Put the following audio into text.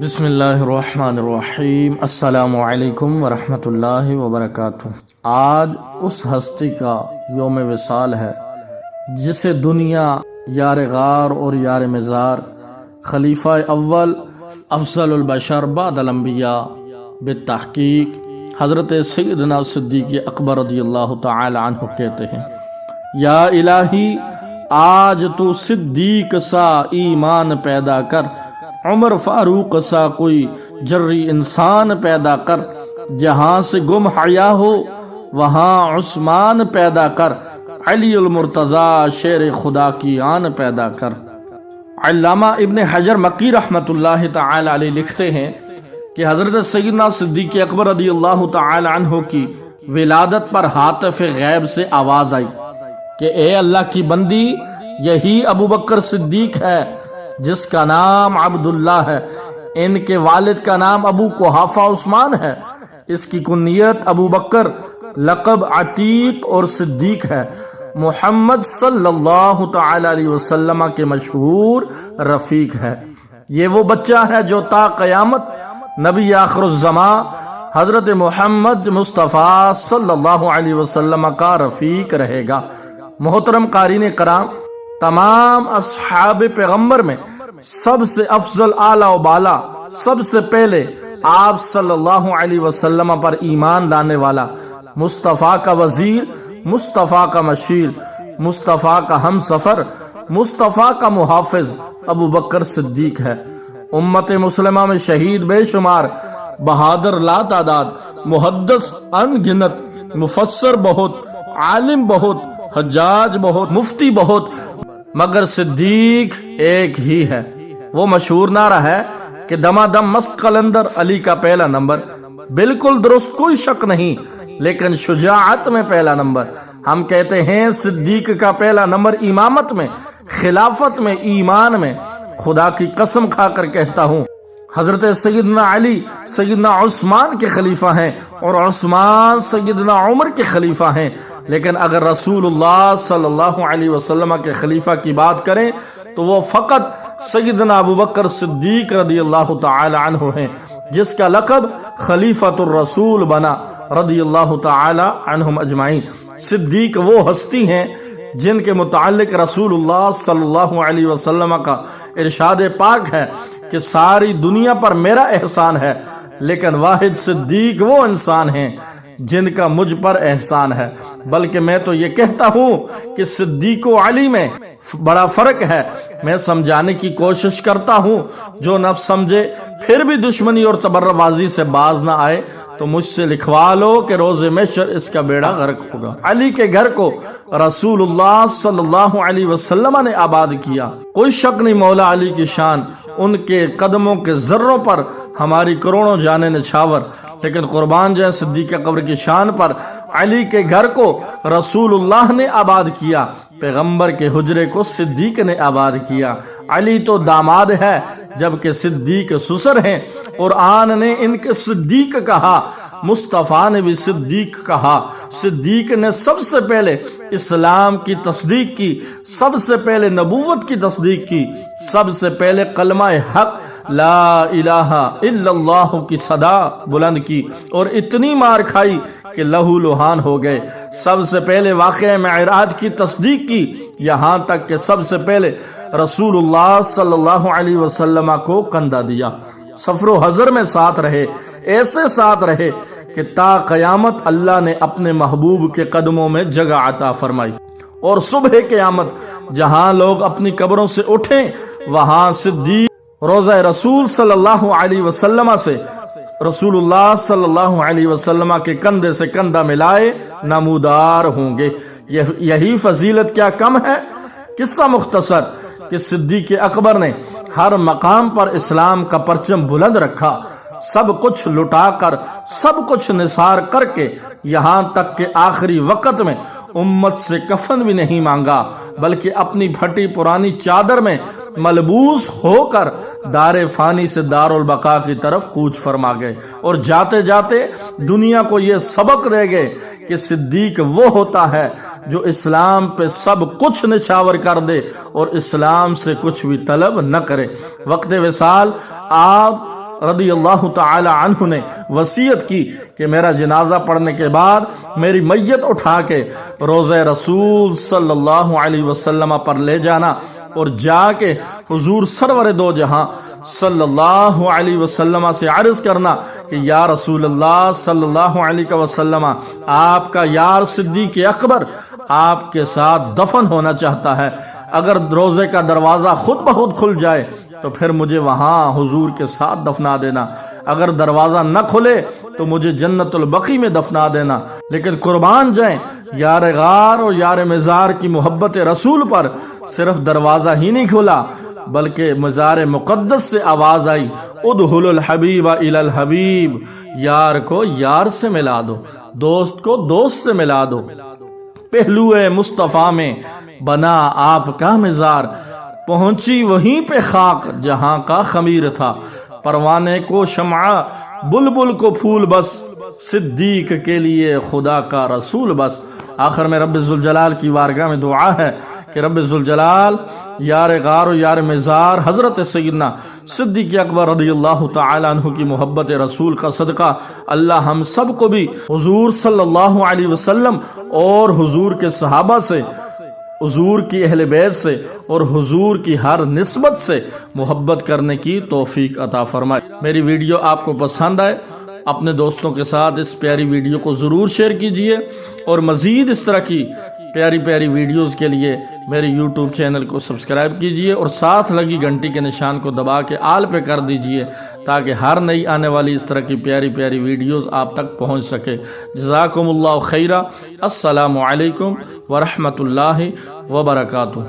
بسم اللہ الرحمن الرحیم۔ السلام علیکم ورحمۃ اللہ وبرکاتہ۔ آج اس ہستی کا یوم وصال ہے جسے دنیا یار غار اور یار مزار، خلیفہ اول، افضل البشر بعد الانبیاء بالتحقیق حضرت سیدنا صدیق اکبر رضی اللہ تعالی عنہ کہتے ہیں، یا الہی آج تو صدیق سا ایمان پیدا کر، عمر فاروق سا کوئی جری انسان پیدا کر، جہاں سے گم حیا ہو وہاں عثمان پیدا کر، علی المرتضی شیر خدا کی آن پیدا کر۔ علامہ ابن حجر مکی رحمت اللہ تعالی علیہ لکھتے ہیں کہ حضرت سیدنا صدیق اکبر رضی اللہ تعالی عنہ کی ولادت پر ہاتف غیب سے آواز آئی کہ اے اللہ کی بندی، یہی ابو بکر صدیق ہے جس کا نام عبداللہ ہے، ان کے والد کا نام ابو قحافہ عثمان ہے، اس کی کنیت ابو بکر، لقب عتیق اور صدیق ہے، محمد صلی اللہ تعالی علیہ وسلم کے مشہور رفیق ہے۔ یہ وہ بچہ ہے جو تا قیامت نبی آخر الزمان حضرت محمد مصطفیٰ صلی اللہ علیہ وسلم کا رفیق رہے گا۔ محترم قارئین کرام، تمام اصحاب پیغمبر میں سب سے افضل، اعلیٰ و بالا، سب سے پہلے آپ صلی اللہ علیہ وسلم پر ایمان لانے والا، مصطفیٰ کا وزیر، مصطفیٰ کا مشیر، مصطفیٰ کا ہم سفر، مصطفیٰ کا محافظ ابو بکر صدیق ہے۔ امت مسلمہ میں شہید بے شمار، بہادر لا تعداد، محدث ان گنت، مفسر بہت، عالم بہت، حجاج بہت، مفتی بہت، مگر صدیق ایک ہی ہے۔ وہ مشہور نعرہ ہے کہ دما دم مست قلندر علی کا پہلا نمبر، بالکل درست، کوئی شک نہیں، لیکن شجاعت میں پہلا نمبر۔ ہم کہتے ہیں صدیق کا پہلا نمبر امامت میں، خلافت میں، ایمان میں۔ خدا کی قسم کھا کر کہتا ہوں، حضرت سیدنا علی سیدنا عثمان کے خلیفہ ہیں اور عثمان سیدنا عمر کے خلیفہ ہیں، لیکن اگر رسول اللہ صلی اللہ علیہ وسلم کے خلیفہ کی بات کریں تو وہ فقط سیدنا ابو بکر صدیق رضی اللہ تعالی عنہ ہیں، جس کا لقب خلیفۃ الرسول بنا رضی اللہ تعالی عنہم اجمعین۔ صدیق وہ ہستی ہیں جن کے متعلق رسول اللہ صلی اللہ علیہ وسلم کا ارشاد پاک ہے کہ ساری دنیا پر میرا احسان ہے، لیکن واحد صدیق وہ انسان ہیں جن کا مجھ پر احسان ہے۔ بلکہ میں تو یہ کہتا ہوں کہ صدیق و علی میں بڑا فرق ہے۔ میں سمجھانے کی کوشش کرتا ہوں، جو نہ سمجھے پھر بھی دشمنی اور تبرہ بازی سے باز نہ آئے تو مجھ سے لکھوا لو کہ روز محشر اس کا بیڑا غرق ہوگا۔ علی کے گھر کو رسول اللہ صلی اللہ علیہ وسلم نے آباد کیا، کوئی شک نہیں مولا علی کی شان، ان کے قدموں کے ذروں پر ہماری کروڑوں جانیں نچھاور، لیکن قربان جائیں صدیق اکبر کی شان پر۔ علی کے گھر کو رسول اللہ نے آباد کیا، پیغمبر کے حجرے کو صدیق نے آباد کیا۔ علی تو داماد ہے جبکہ صدیق سسر ہیں، قرآن نے ان کے صدیق کہا، مصطفیٰ نے بھی صدیق کہا۔ صدیق نے سب سے پہلے اسلام کی تصدیق کی، سب سے پہلے نبوت کی تصدیق کی، سب سے پہلے کلمہ حق لا الہ الا اللہ کی صدا بلند کی اور اتنی مار کھائی کہ لہو لہان ہو گئے۔ سب سے پہلے واقعہ معراج کی تصدیق کی، یہاں تک کہ سب سے پہلے رسول اللہ صلی اللہ علیہ وسلم کو کندھا دیا، سفر و حضر میں ساتھ رہے، ایسے ساتھ رہے کہ تا قیامت اللہ نے اپنے محبوب کے قدموں میں جگہ عطا فرمائی۔ اور صبح قیامت جہاں لوگ اپنی قبروں سے اٹھیں، وہاں صدیق روضہ رسول صلی اللہ علیہ وسلم سے رسول اللہ صلی اللہ علیہ وسلم کے کندھے سے کندھا ملائے نمودار ہوں گے۔ یہی فضیلت کیا کم ہے؟ قصہ مختصر کہ صدیق اکبر نے ہر مقام پر اسلام کا پرچم بلند رکھا، سب کچھ لٹا کر، سب کچھ نثار کر کے، یہاں تک کہ آخری وقت میں امت سے کفن بھی نہیں مانگا، بلکہ اپنی پھٹی پرانی چادر میں ملبوس ہو کر دار فانی سے دار البقاء کی طرف کوچ فرما گئے، اور جاتے جاتے دنیا کو یہ سبق دے گئے کہ صدیق وہ ہوتا ہے جو اسلام پہ سب کچھ نچھاور کر دے اور اسلام سے کچھ بھی طلب نہ کرے۔ وقت وصال آپ رضی اللہ تعالی عنہ نے وصیت کی کہ میرا جنازہ پڑھنے کے بعد میری میت اٹھا کے روضہ رسول صلی اللہ علیہ وسلم پر لے جانا اور جا کے حضور سرور دو جہاں صلی اللہ علیہ وسلم سے عرض کرنا کہ یا رسول اللہ صلی اللہ علیہ وسلم، آپ کا یار صدیق اکبر آپ کے ساتھ دفن ہونا چاہتا ہے، اگر روزے کا دروازہ خود بخود کھل جائے تو پھر مجھے وہاں حضور کے ساتھ دفنا دینا، اگر دروازہ نہ کھلے تو مجھے جنت البقیع میں دفنا دینا، لیکن قربان جائیں یار غار اور یار مزار کی محبت رسول پر صرف دروازہ ہی نہیں کھلا بلکہ مزار مقدس سے آواز آئی ادخل الحبیب الی الحبیب، یار کو یار سے ملا دو، دوست کو دوست سے ملا دو۔ پہلو مصطفیٰ میں بنا آپ کا مزار، پہنچی وہیں پہ خاک جہاں کا خمیر تھا، پروانے کو شمع بلبل کو پھول بس، صدیق کے لیے خدا کا رسول بس۔ آخر میں رب ذوالجلال کی بارگاہ میں دعا ہے کہ رب ذوالجلال یار غار و یار مزار حضرت سیدنا صدیق اکبر رضی اللہ تعالی عنہ کی محبت رسول کا صدقہ اللہ ہم سب کو بھی حضور صلی اللہ علیہ وسلم اور حضور کے صحابہ سے، حضور کی اہل بیت سے اور حضور کی ہر نسبت سے محبت کرنے کی توفیق عطا فرمائے۔ میری ویڈیو آپ کو پسند آئے اپنے دوستوں کے ساتھ اس پیاری ویڈیو کو ضرور شیئر کیجئے، اور مزید اس طرح کی پیاری پیاری ویڈیوز کے لیے میرے یوٹیوب چینل کو سبسکرائب کیجئے اور ساتھ لگی گھنٹی کے نشان کو دبا کے آل پہ کر دیجئے تاکہ ہر نئی آنے والی اس طرح کی پیاری پیاری ویڈیوز آپ تک پہنچ سکے۔ جزاکم اللہ خیرہ۔ السلام علیکم ورحمۃ اللہ وبرکاتہ۔